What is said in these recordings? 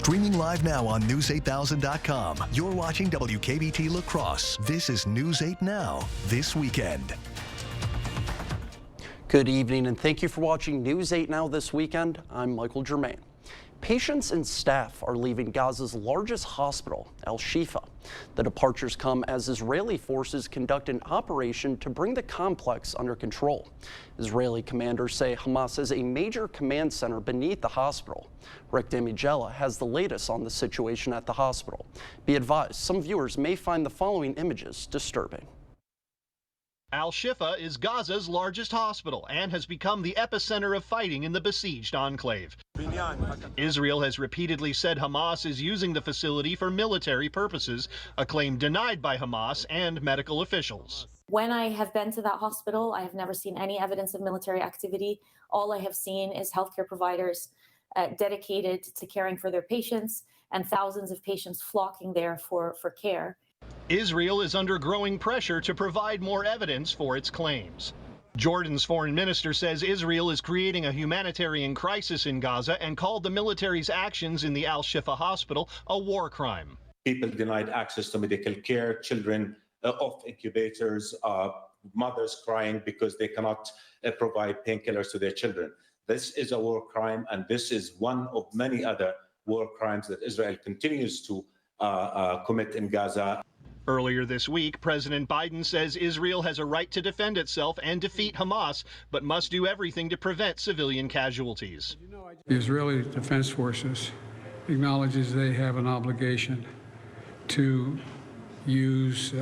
Streaming live now on News8000.com. You're watching WKBT La Crosse. This is News 8 Now, this weekend. Good evening and thank you for watching News 8 Now this weekend. I'm Michael Germain. Patients and staff are leaving Gaza's largest hospital, Al-Shifa. The departures come as Israeli forces conduct an operation to bring the complex under control. Israeli commanders say Hamas has a major command center beneath the hospital. Rick Damigella has the latest on the situation at the hospital. Be advised, some viewers may find the following images disturbing. Al-Shifa is Gaza's largest hospital and has become the epicenter of fighting in the besieged enclave. Israel has repeatedly said Hamas is using the facility for military purposes, a claim denied by Hamas and medical officials. When I have been to that hospital, I have never seen any evidence of military activity. All I have seen is healthcare providers dedicated to caring for their patients and thousands of patients flocking there for care. Israel is under growing pressure to provide more evidence for its claims. Jordan's foreign minister says Israel is creating a humanitarian crisis in Gaza and called the military's actions in the Al-Shifa hospital a war crime. People denied access to medical care, children off incubators, mothers crying because they cannot provide painkillers to their children. This is a war crime, and this is one of many other war crimes that Israel continues to commit in Gaza. Earlier this week, President Biden says Israel has a right to defend itself and defeat Hamas, but must do everything to prevent civilian casualties. The Israeli Defense Forces acknowledges they have an obligation to use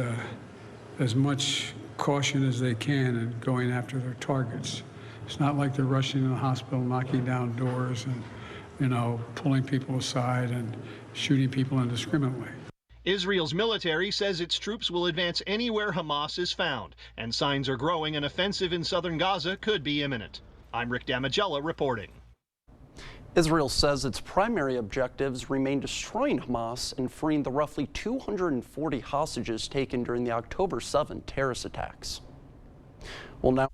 as much caution as they can in going after their targets. It's not like they're rushing in the hospital, knocking down doors and, pulling people aside and shooting people indiscriminately. Israel's military says its troops will advance anywhere Hamas is found, and signs are growing an offensive in southern Gaza could be imminent. I'm Rick Damigella reporting. Israel says its primary objectives remain destroying Hamas and freeing the roughly 240 hostages taken during the October 7 terrorist attacks. Well, now.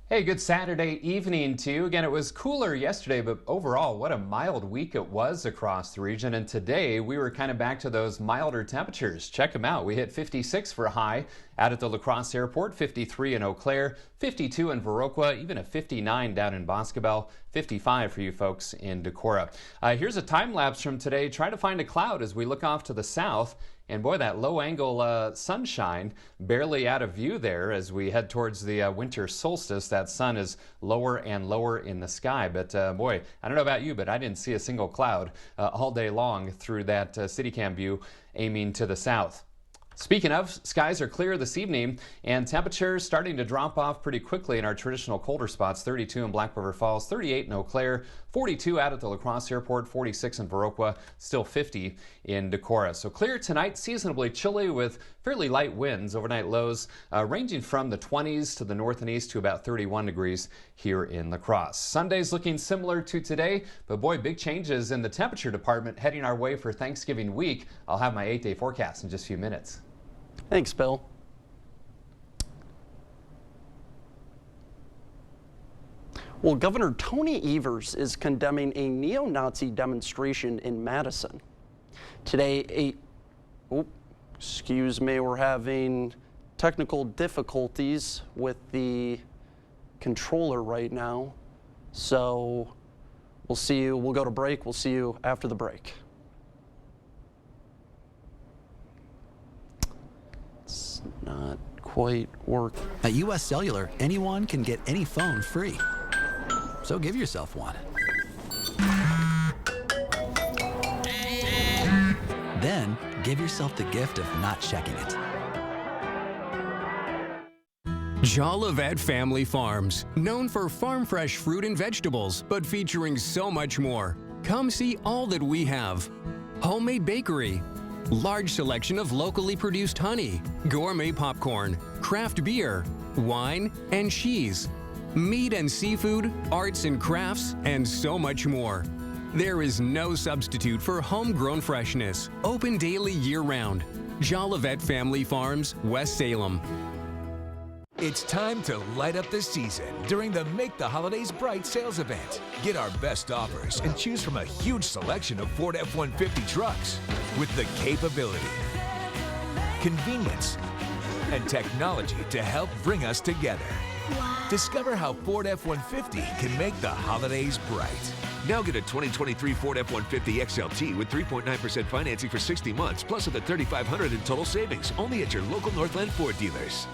Hey, good Saturday evening to you. Again, it was cooler yesterday, but overall, what a mild week it was across the region. And today, we were kind of back to those milder temperatures. Check them out. We hit 56 for a high out at the La Crosse Airport, 53 in Eau Claire, 52 in Viroqua, even a 59 down in Boscobel, 55 for you folks in Decorah. Here's a time lapse from today. Try to find a cloud as we look off to the south. And boy, that low-angle sunshine barely out of view there as we head towards the winter solstice. That sun is lower and lower in the sky. But boy, I don't know about you, but I didn't see a single cloud all day long through that CityCam view aiming to the south. Speaking of, skies are clear this evening and temperatures starting to drop off pretty quickly in our traditional colder spots. 32 in Black River Falls, 38 in Eau Claire, 42 out at the La Crosse Airport, 46 in Viroqua, still 50 in Decorah. So clear tonight, seasonably chilly with fairly light winds. Overnight lows ranging from the 20s to the north and east to about 31 degrees here in La Crosse. Sunday's looking similar to today, but boy, big changes in the temperature department heading our way for Thanksgiving week. I'll have my 8-day forecast in just a few minutes. Thanks, Bill. Well, Governor Tony Evers is condemning a neo-Nazi demonstration in Madison. Today, excuse me, we're having technical difficulties with the controller right now. So we'll see you, we'll go to break. We'll see you after the break. It's not quite working. At US Cellular, anyone can get any phone free. So give yourself one. Then give yourself the gift of not checking it. Jolivet Family Farms, known for farm fresh fruit and vegetables, but featuring so much more. Come see all that we have. Homemade bakery, large selection of locally produced honey, gourmet popcorn, craft beer, wine, and cheese, meat and seafood, arts and crafts, and so much more. There is no substitute for homegrown freshness. Open daily year-round. Jolivet Family Farms, West Salem. It's time to light up the season during the Make the Holidays Bright sales event. Get our best offers and choose from a huge selection of Ford F-150 trucks with the capability, convenience, and technology to help bring us together. Wow. Discover how Ford F-150 can make the holidays bright. Now get a 2023 Ford F-150 XLT with 3.9% financing for 60 months, plus up to $3,500 in total savings, only at your local Northland Ford dealers.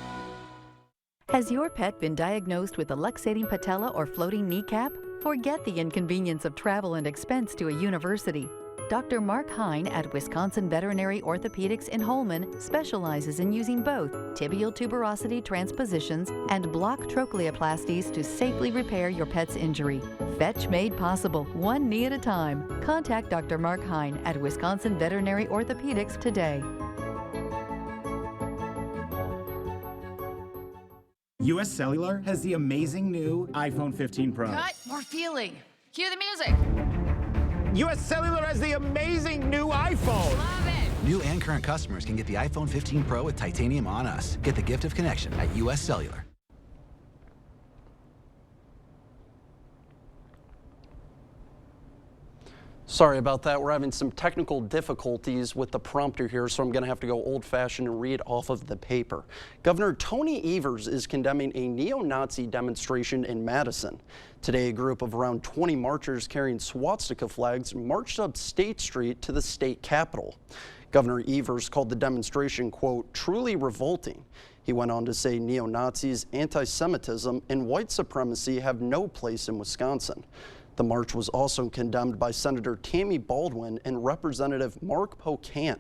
Has your pet been diagnosed with a luxating patella or floating kneecap? Forget the inconvenience of travel and expense to a university. Dr. Mark Hine at Wisconsin Veterinary Orthopedics in Holmen specializes in using both tibial tuberosity transpositions and block trochleoplasties to safely repair your pet's injury. Fetch made possible, one knee at a time. Contact Dr. Mark Hine at Wisconsin Veterinary Orthopedics today. US Cellular has the amazing new iPhone 15 Pro. Cut! More feeling. Cue the music. US Cellular has the amazing new iPhone. Love it. New and current customers can get the iPhone 15 Pro with titanium on us. Get the gift of connection at US Cellular. Sorry about that. We're having some technical difficulties with the prompter here, so I'm going to have to go old-fashioned and read off of the paper. Governor Tony Evers is condemning a neo-Nazi demonstration in Madison. Today, a group of around 20 marchers carrying swastika flags marched up State Street to the state capitol. Governor Evers called the demonstration, quote, truly revolting. He went on to say neo-Nazis, anti-Semitism, and white supremacy have no place in Wisconsin. The march was also condemned by Senator Tammy Baldwin and Representative Mark Pocan.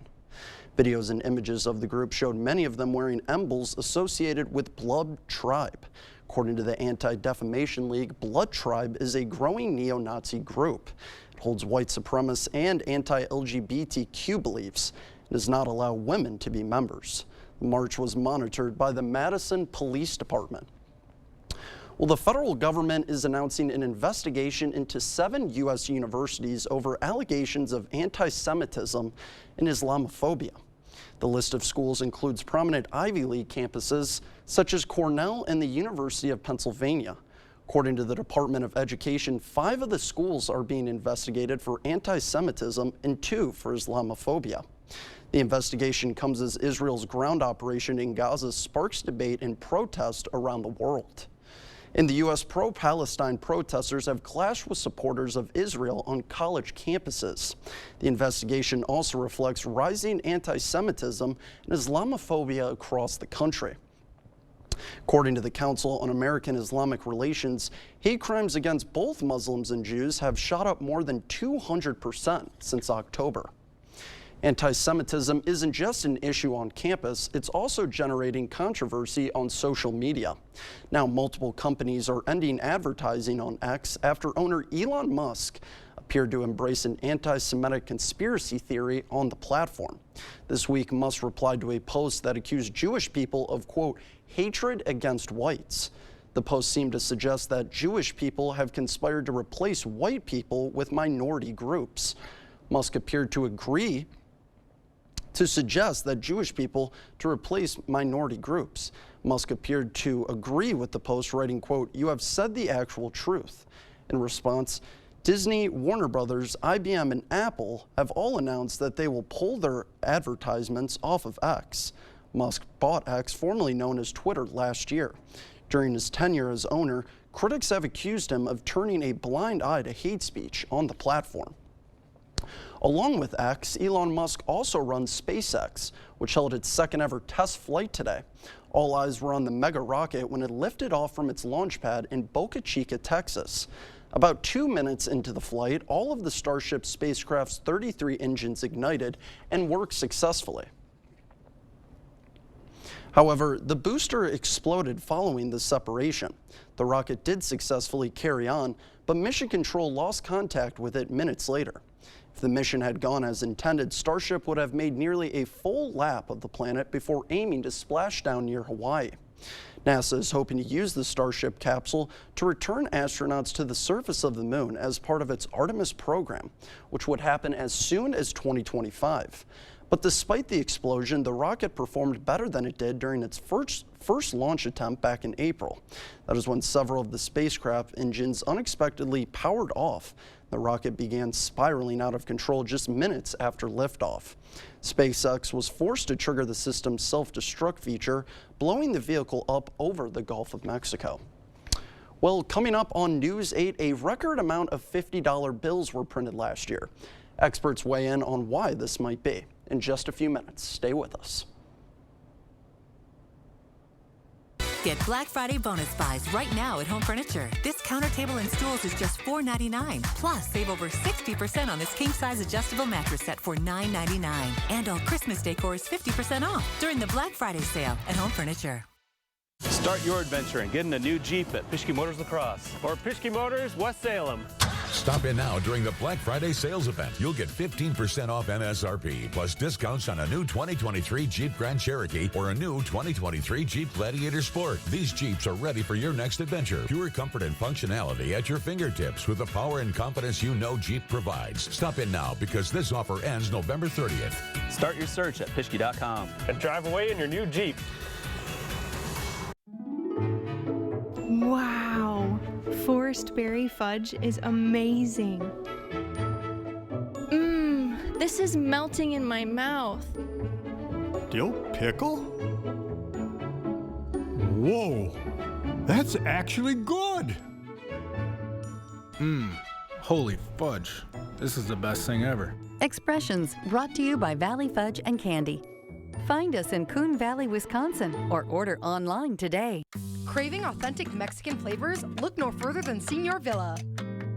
Videos and images of the group showed many of them wearing emblems associated with Blood Tribe. According to the Anti-Defamation League, Blood Tribe is a growing neo-Nazi group. It holds white supremacist and anti-LGBTQ beliefs and does not allow women to be members. The march was monitored by the Madison Police Department. Well, the federal government is announcing an investigation into 7 U.S. universities over allegations of anti-Semitism and Islamophobia. The list of schools includes prominent Ivy League campuses such as Cornell and the University of Pennsylvania. According to the Department of Education, 5 of the schools are being investigated for anti-Semitism and 2 for Islamophobia. The investigation comes as Israel's ground operation in Gaza sparks debate and protest around the world. In the U.S., pro-Palestine protesters have clashed with supporters of Israel on college campuses. The investigation also reflects rising anti-Semitism and Islamophobia across the country. According to the Council on American Islamic Relations, hate crimes against both Muslims and Jews have shot up more than 200% since October. Anti-Semitism isn't just an issue on campus, it's also generating controversy on social media. Now, multiple companies are ending advertising on X after owner Elon Musk appeared to embrace an anti-Semitic conspiracy theory on the platform. This week, Musk replied to a post that accused Jewish people of, quote, hatred against whites. The post seemed to suggest that Jewish people have conspired to replace white people with minority groups. Musk appeared to agree to suggest that Jewish people to replace minority groups. Musk appeared to agree with the post, writing, quote, you have said the actual truth. In response, Disney, Warner Brothers, IBM, and Apple have all announced that they will pull their advertisements off of X. Musk bought X, formerly known as Twitter, last year. During his tenure as owner, critics have accused him of turning a blind eye to hate speech on the platform. Along with X, Elon Musk also runs SpaceX, which held its second ever test flight today. All eyes were on the mega rocket when it lifted off from its launch pad in Boca Chica, Texas. About 2 minutes into the flight, all of the Starship spacecraft's 33 engines ignited and worked successfully. However, the booster exploded following the separation. The rocket did successfully carry on, but Mission Control lost contact with it minutes later. If the mission had gone as intended, Starship would have made nearly a full lap of the planet before aiming to splash down near Hawaii. NASA is hoping to use the Starship capsule to return astronauts to the surface of the moon as part of its Artemis program, which would happen as soon as 2025. But despite the explosion, the rocket performed better than it did during its first launch attempt back in April. That is when several of the spacecraft engines unexpectedly powered off. The rocket began spiraling out of control just minutes after liftoff. SpaceX was forced to trigger the system's self-destruct feature, blowing the vehicle up over the Gulf of Mexico. Well, coming up on News 8, a record amount of $50 bills were printed last year. Experts weigh in on why this might be. In just a few minutes, stay with us. Get Black Friday bonus buys right now at Home Furniture. This counter table and stools is just $4.99. Plus, save over 60% on this king-size adjustable mattress set for $9.99. And all Christmas decor is 50% off during the Black Friday sale at Home Furniture. Start your adventure and get in a new Jeep at Pischke Motors La Crosse or Pischke Motors West Salem. Stop in now during the Black Friday sales event. You'll get 15% off MSRP, plus discounts on a new 2023 Jeep Grand Cherokee or a new 2023 Jeep Gladiator Sport. These Jeeps are ready for your next adventure. Pure comfort and functionality at your fingertips with the power and confidence you know Jeep provides. Stop in now because this offer ends November 30th. Start your search at Pischke.com and drive away in your new Jeep. Wow, Forest Berry Fudge is amazing. This is melting in my mouth. Dill pickle? Whoa, that's actually good. Holy fudge. This is the best thing ever. Expressions brought to you by Valley Fudge and Candy. Find us in Coon Valley, Wisconsin, or order online today. Craving authentic Mexican flavors? Look no further than Señor Villa.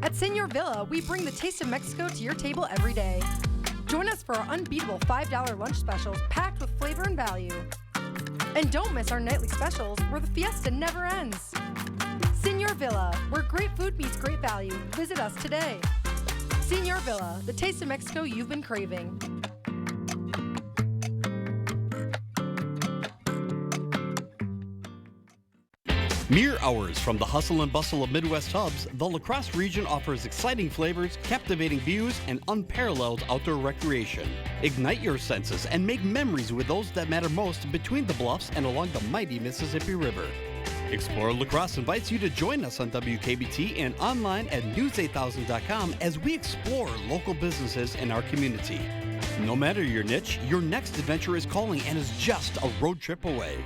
At Señor Villa, we bring the taste of Mexico to your table every day. Join us for our unbeatable $5 lunch specials packed with flavor and value. And don't miss our nightly specials where the fiesta never ends. Señor Villa, where great food meets great value. Visit us today. Señor Villa, the taste of Mexico you've been craving. Mere hours from the hustle and bustle of Midwest hubs, the La Crosse region offers exciting flavors, captivating views, and unparalleled outdoor recreation. Ignite your senses and make memories with those that matter most between the bluffs and along the mighty Mississippi River. Explore La Crosse invites you to join us on WKBT and online at news8000.com as we explore local businesses in our community. No matter your niche, your next adventure is calling and is just a road trip away.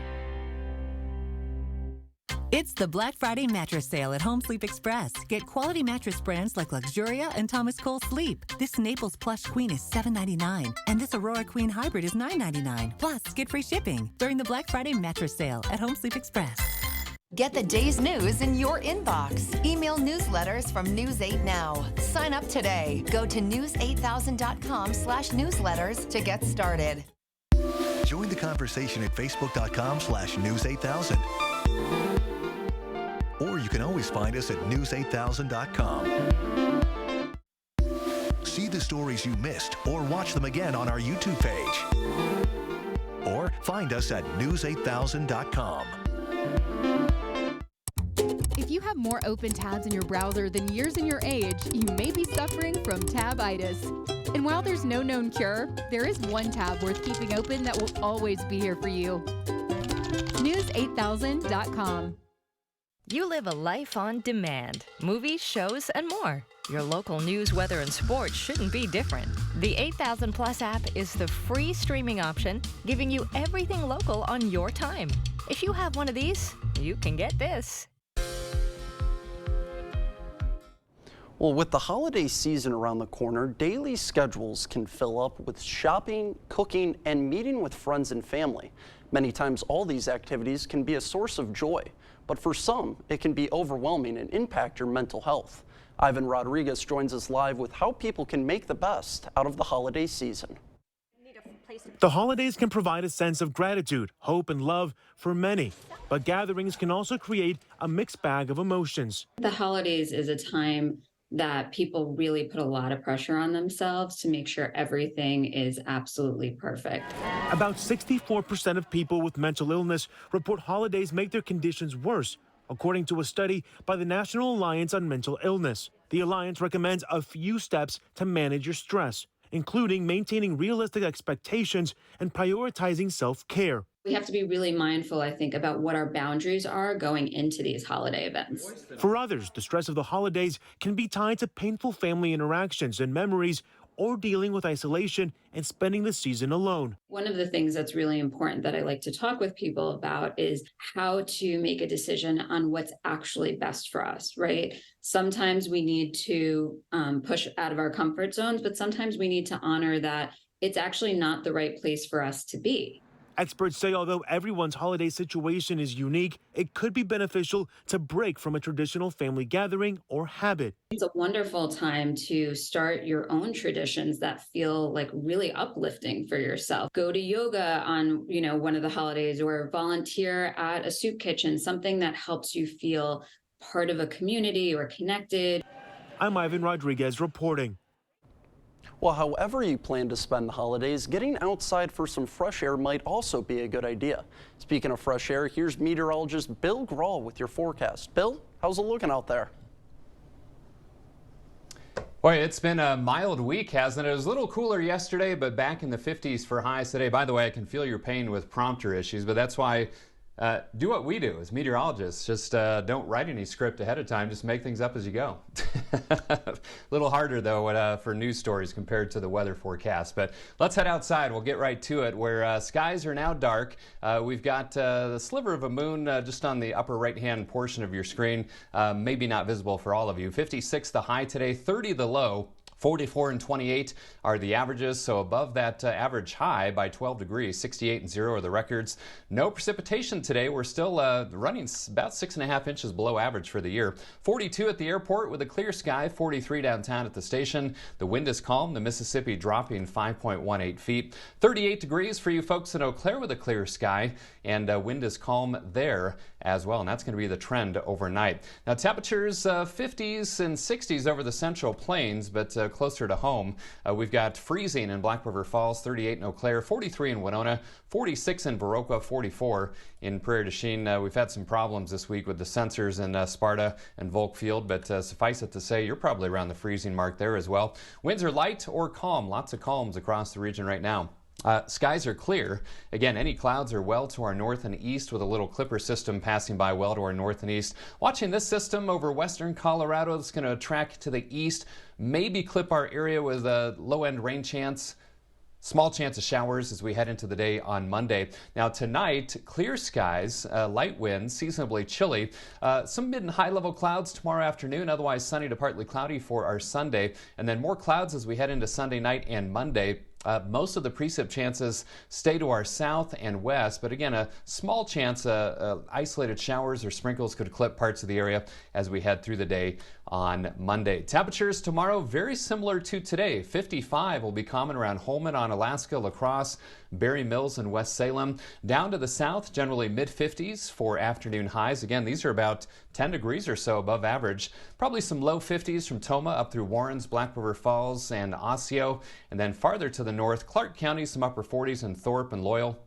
It's the Black Friday mattress sale at Home Sleep Express. Get quality mattress brands like Luxuria and Thomas Cole Sleep. This Naples Plush Queen is $7.99, and this Aurora Queen Hybrid is $9.99. Plus, get free shipping during the Black Friday mattress sale at Home Sleep Express. Get the day's news in your inbox. Email newsletters from News 8 Now. Sign up today. Go to news8000.com/newsletters to get started. Join the conversation at facebook.com/news8000. Or you can always find us at news8000.com. See the stories you missed or watch them again on our YouTube page. Or find us at news8000.com. If you have more open tabs in your browser than years in your age, you may be suffering from tabitis. And while there's no known cure, there is one tab worth keeping open that will always be here for you. News8000.com. You live a life on demand. Movies, shows, and more. Your local news, weather, and sports shouldn't be different. The 8000 Plus app is the free streaming option, giving you everything local on your time. If you have one of these, you can get this. Well, with the holiday season around the corner, daily schedules can fill up with shopping, cooking, and meeting with friends and family. Many times, all these activities can be a source of joy, but for some, it can be overwhelming and impact your mental health. Ivan Rodriguez joins us live with how people can make the best out of the holiday season. The holidays can provide a sense of gratitude, hope, and love for many, but gatherings can also create a mixed bag of emotions. The holidays is a time that people really put a lot of pressure on themselves to make sure everything is absolutely perfect. About 64% of people with mental illness report holidays make their conditions worse, according to a study by the National Alliance on Mental Illness. The Alliance recommends a few steps to manage your stress, including maintaining realistic expectations and prioritizing self-care. We have to be really mindful, I think, about what our boundaries are going into these holiday events. For others, the stress of the holidays can be tied to painful family interactions and memories, or dealing with isolation and spending the season alone. One of the things that's really important that I like to talk with people about is how to make a decision on what's actually best for us, right? Sometimes we need to push out of our comfort zones, but sometimes we need to honor that it's actually not the right place for us to be. Experts say although everyone's holiday situation is unique, it could be beneficial to break from a traditional family gathering or habit. It's a wonderful time to start your own traditions that feel like really uplifting for yourself. Go to yoga on, one of the holidays, or volunteer at a soup kitchen, something that helps you feel part of a community or connected. I'm Ivan Rodriguez reporting. Well, however you plan to spend the holidays, getting outside for some fresh air might also be a good idea. Speaking of fresh air, here's meteorologist Bill Grahl with your forecast. Bill, how's it looking out there? Boy, it's been a mild week, hasn't it? It was a little cooler yesterday, but back in the 50s for highs today. By the way, I can feel your pain with prompter issues, but that's why do what we do as meteorologists. Just don't write any script ahead of time. Just make things up as you go. A little harder, though, for news stories compared to the weather forecast. But let's head outside. We'll get right to it, where skies are now dark. We've got the sliver of a moon just on the upper right-hand portion of your screen. Maybe not visible for all of you. 56 the high today, 30 the low. 44 and 28 are the averages, so above that average high by 12 degrees. 68 and 0 are the records. No precipitation today. We're still running about 6.5 inches below average for the year. 42 at the airport with a clear sky. 43 downtown at the station. The wind is calm. The Mississippi dropping 5.18 feet. 38 degrees for you folks in Eau Claire with a clear sky, and wind is calm there as well, and that's going to be the trend overnight. Now temperatures 50s and 60s over the Central Plains, but closer to home, we've got freezing in Black River Falls, 38 in Eau Claire, 43 in Winona, 46 in Viroqua, 44 in Prairie du Chien. We've had some problems this week with the sensors in Sparta and Volk Field, but suffice it to say, you're probably around the freezing mark there as well. Winds are light or calm. Lots of calms across the region right now. Skies are clear. Again, any clouds are well to our north and east, with a little clipper system passing by well to our north and east. Watching this system over western Colorado, it's going to track to the east, maybe clip our area with a low-end rain chance. Small chance of showers as we head into the day on Monday. Now tonight, clear skies, light winds, seasonably chilly. Some mid and high level clouds tomorrow afternoon, otherwise sunny to partly cloudy for our Sunday. And then more clouds as we head into Sunday night and Monday. Most of the precip chances stay to our south and west, but again, a small chance isolated showers or sprinkles could clip parts of the area as we head through the day on Monday. Temperatures tomorrow very similar to today. 55 will be common around Holman on Alaska, La Crosse, Berry Mills, and West Salem. Down to the south, generally mid-50s for afternoon highs. Again, these are about 10 degrees or so above average. Probably some low 50s from Tomah up through Warrens, Black River Falls, and Osseo. And then farther to the north, Clark County, some upper 40s in Thorpe and Loyal.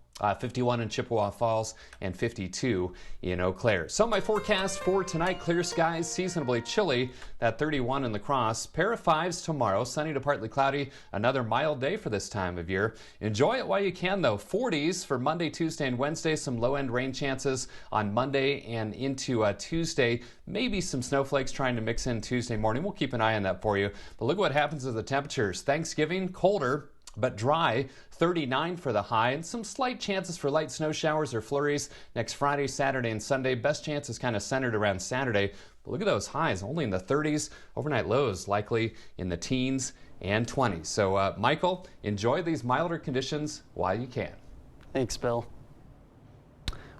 51 in Chippewa Falls, and 52 in Eau Claire. So my forecast for tonight: clear skies, seasonably chilly, that 31 in La Crosse. Pair of 5s tomorrow, sunny to partly cloudy. Another mild day for this time of year. Enjoy it while you can, though. 40s for Monday, Tuesday, and Wednesday. Some low-end rain chances on Monday and into Tuesday. Maybe some snowflakes trying to mix in Tuesday morning. We'll keep an eye on that for you. But look what happens with the temperatures. Thanksgiving, colder but dry, 39 for the high, and some slight chances for light snow showers or flurries next Friday, Saturday, and Sunday. Best chance is kind of centered around Saturday. But look at those highs, only in the 30s. Overnight lows likely in the teens and 20s. So, Michael, enjoy these milder conditions while you can. Thanks, Bill.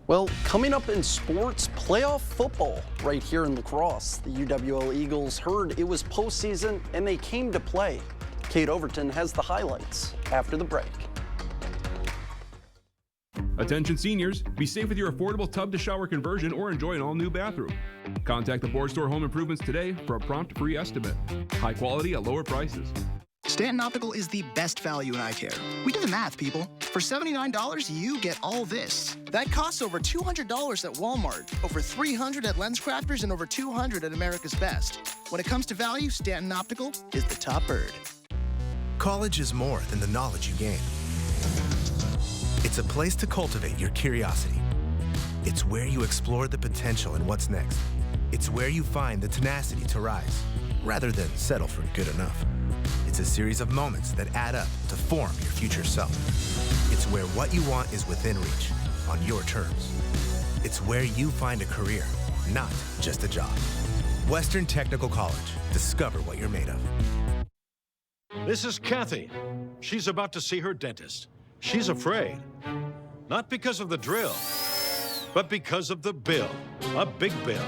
Well, coming up in sports, playoff football right here in La Crosse. The UWL Eagles heard it was postseason, and they came to play. Kate Overton has the highlights after the break. Attention seniors, be safe with your affordable tub-to-shower conversion or enjoy an all-new bathroom. Contact the Board Store Home Improvements today for a prompt free estimate. High quality at lower prices. Stanton Optical is the best value in eye care. We did the math, people. For $79, you get all this. That costs over $200 at Walmart, over $300 at LensCrafters, and over $200 at America's Best. When it comes to value, Stanton Optical is the top bird. College is more than the knowledge you gain. It's a place to cultivate your curiosity. It's where you explore the potential and what's next. It's where you find the tenacity to rise, rather than settle for good enough. It's a series of moments that add up to form your future self. It's where what you want is within reach, on your terms. It's where you find a career, not just a job. Western Technical College. Discover what you're made of. This is Kathy. She's about to see her dentist. She's afraid. Not because of the drill, but because of the bill. A big bill.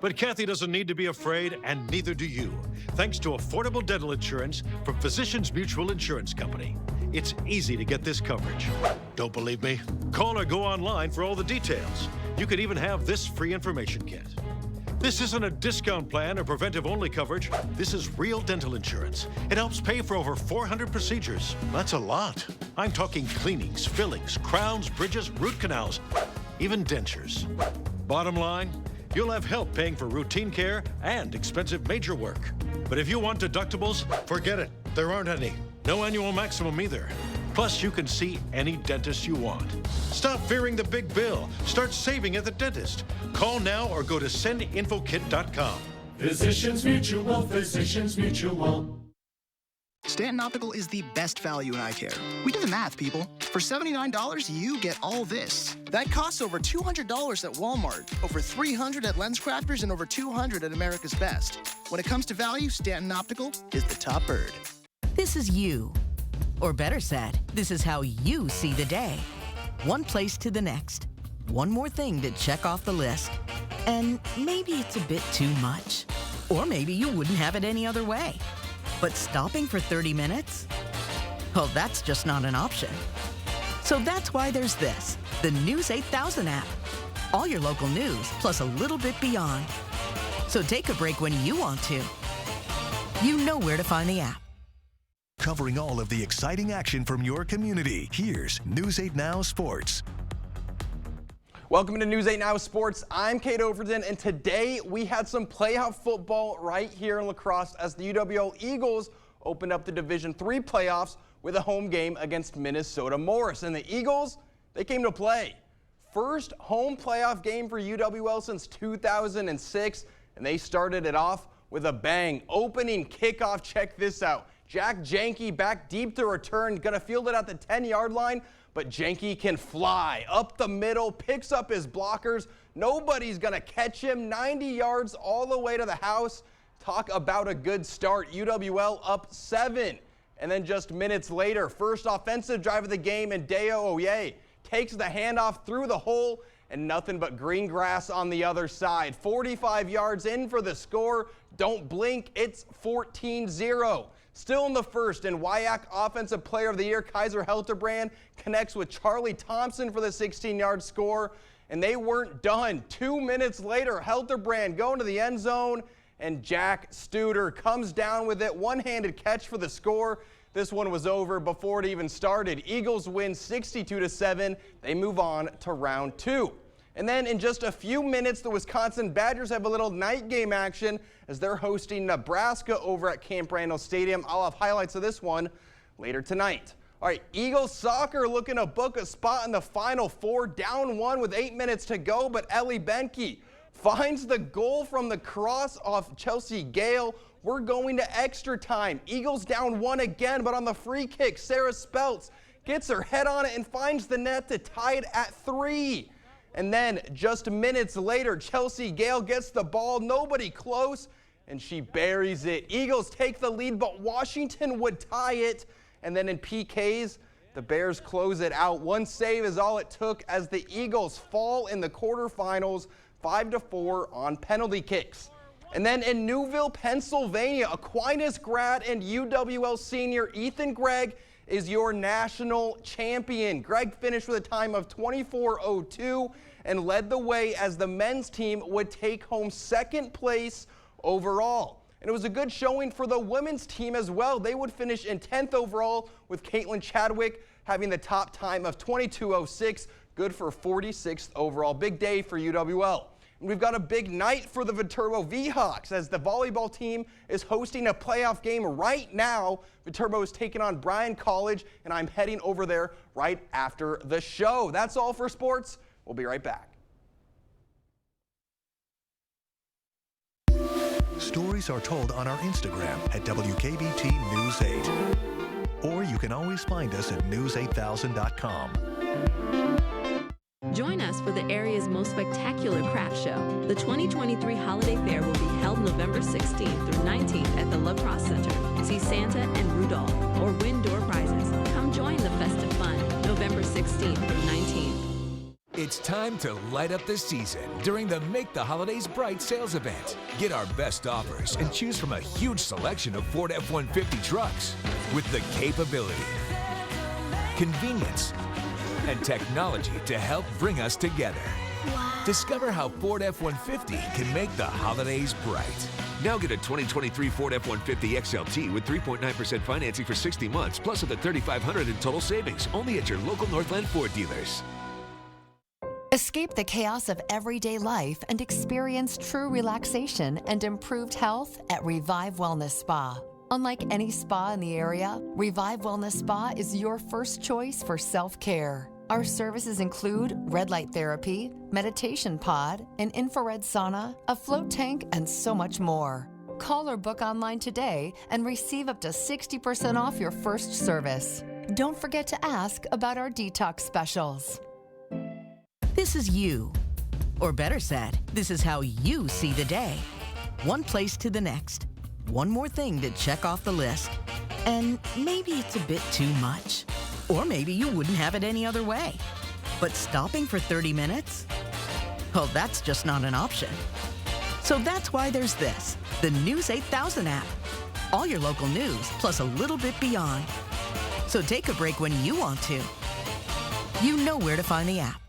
But Kathy doesn't need to be afraid, and neither do you, thanks to affordable dental insurance from Physicians Mutual Insurance Company. It's easy to get this coverage. Don't believe me? Call or go online for all the details. You could even have this free information kit. This isn't a discount plan or preventive-only coverage. This is real dental insurance. It helps pay for over 400 procedures. That's a lot. I'm talking cleanings, fillings, crowns, bridges, root canals, even dentures. Bottom line, you'll have help paying for routine care and expensive major work. But if you want deductibles, forget it. There aren't any. No annual maximum either. Plus, you can see any dentist you want. Stop fearing the big bill. Start saving at the dentist. Call now or go to sendinfokit.com. Physicians Mutual, Physicians Mutual. Stanton Optical is the best value in eye care. We did the math, people. For $79, you get all this. That costs over $200 at Walmart, over $300 at LensCrafters, and over $200 at America's Best. When it comes to value, Stanton Optical is the top bird. This is you. Or better said, this is how you see the day. One place to the next. One more thing to check off the list. And maybe it's a bit too much. Or maybe you wouldn't have it any other way. But stopping for 30 minutes? Well, that's just not an option. So that's why there's this, the News 8000 app. All your local news, plus a little bit beyond. So take a break when you want to. You know where to find the app. Covering all of the exciting action from your community, here's News 8 Now Sports. Welcome to News 8 Now Sports. I'm Kate Overton, and today we had some playoff football right here in La Crosse as the UWL Eagles opened up the Division III playoffs with a home game against Minnesota Morris. And the Eagles, they came to play. First home playoff game for UWL since 2006, and they started it off with a bang. Opening kickoff, check this out. Jack Janke back deep to return, gonna field it at the 10-yard line, but Janke can fly up the middle, picks up his blockers. Nobody's gonna catch him. 90 yards all the way to the house. Talk about a good start. UWL up 7. And then just minutes later, first offensive drive of the game, and Deo Oye takes the handoff through the hole, and nothing but green grass on the other side. 45 yards in for the score. Don't blink, it's 14-0. Still in the first, and WIAC Offensive Player of the Year, Kaiser Helterbrand, connects with Charlie Thompson for the 16-yard score, and they weren't done. 2 minutes later, Helterbrand going to the end zone, and Jack Studer comes down with it. One-handed catch for the score. This one was over before it even started. Eagles win 62-7. They move on to round 2. And then in just a few minutes, the Wisconsin Badgers have a little night game action as they're hosting Nebraska over at Camp Randall Stadium. I'll have highlights of this one later tonight. All right, Eagles soccer looking to book a spot in the Final Four, down 1 with 8 minutes to go, but Ellie Benke finds the goal from the cross off Chelsea Gale. We're going to extra time. Eagles down 1 again, but on the free kick, Sarah Speltz gets her head on it and finds the net to tie it at 3. And then just minutes later, Chelsea Gale gets the ball, nobody close, and she buries it. Eagles take the lead, but Washington would tie it. And then in PKs, the Bears close it out. One save is all it took as the Eagles fall in the quarterfinals 5-4 on penalty kicks. And then in Newville, Pennsylvania, Aquinas grad and UWL senior Ethan Gregg is your national champion. Gregg finished with a time of 24:02 and led the way as the men's team would take home second place overall. And it was a good showing for the women's team as well. They would finish in 10th overall with Caitlin Chadwick having the top time of 22:06, good for 46th overall. Big day for UWL. We've got a big night for the Viterbo V-Hawks as the volleyball team is hosting a playoff game right now. Viterbo is taking on Bryan College, and I'm heading over there right after the show. That's all for sports. We'll be right back. Stories are told on our Instagram at WKBT News 8. Or you can always find us at news8000.com. Join us for the area's most spectacular craft show. The 2023 Holiday Fair will be held November 16th through 19th at the La Crosse Center. See Santa and Rudolph or win door prizes. Come join the festive fun November 16th through 19th. It's time to light up the season during the Make the Holidays Bright sales event. Get our best offers and choose from a huge selection of Ford F-150 trucks with the capability, convenience, and technology to help bring us together. Wow. Discover how Ford F-150 can make the holidays bright. Now get a 2023 Ford F-150 XLT with 3.9% financing for 60 months, plus up to $3,500 in total savings, only at your local Northland Ford dealers. Escape the chaos of everyday life and experience true relaxation and improved health at Revive Wellness Spa. Unlike any spa in the area, Revive Wellness Spa is your first choice for self-care. Our services include red light therapy, meditation pod, an infrared sauna, a float tank, and so much more. Call or book online today and receive up to 60% off your first service. Don't forget to ask about our detox specials. This is you. Or better said, this is how you see the day. One place to the next. One more thing to check off the list. And maybe it's a bit too much. Or maybe you wouldn't have it any other way. But stopping for 30 minutes? Well, that's just not an option. So that's why there's this, the News 8000 app. All your local news, plus a little bit beyond. So take a break when you want to. You know where to find the app.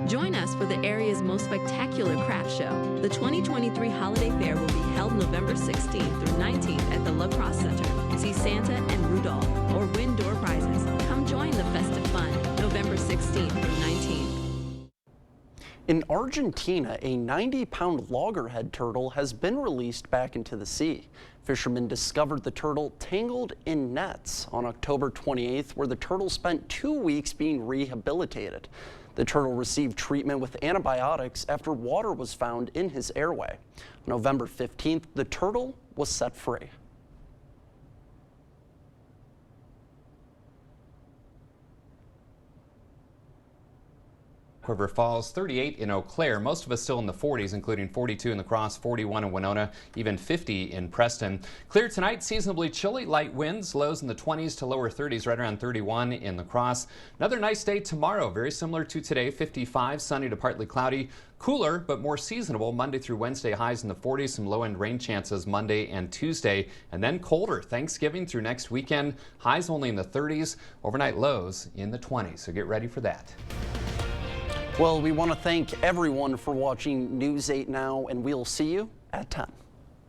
Join us for the area's most spectacular craft show. The 2023 Holiday Fair will be held November 16th through 19th at the La Crosse Center. See Santa and Rudolph or win door prizes. Come join the festive fun November 16th through 19th. In Argentina, a 90-pound loggerhead turtle has been released back into the sea. Fishermen discovered the turtle tangled in nets on October 28th, where the turtle spent 2 weeks being rehabilitated. The turtle received treatment with antibiotics after water was found in his airway. On November 15th, the turtle was set free. River Falls, 38 in Eau Claire. Most of us still in the 40s, including 42 in La Crosse, 41 in Winona, even 50 in Preston. Clear tonight, seasonably chilly, light winds, lows in the 20s to lower 30s, right around 31 in La Crosse. Another nice day tomorrow, very similar to today, 55, sunny to partly cloudy. Cooler, but more seasonable Monday through Wednesday, highs in the 40s, some low-end rain chances Monday and Tuesday, and then colder Thanksgiving through next weekend, highs only in the 30s, overnight lows in the 20s, so get ready for that. Well, we want to thank everyone for watching News 8 Now, and we'll see you at 10.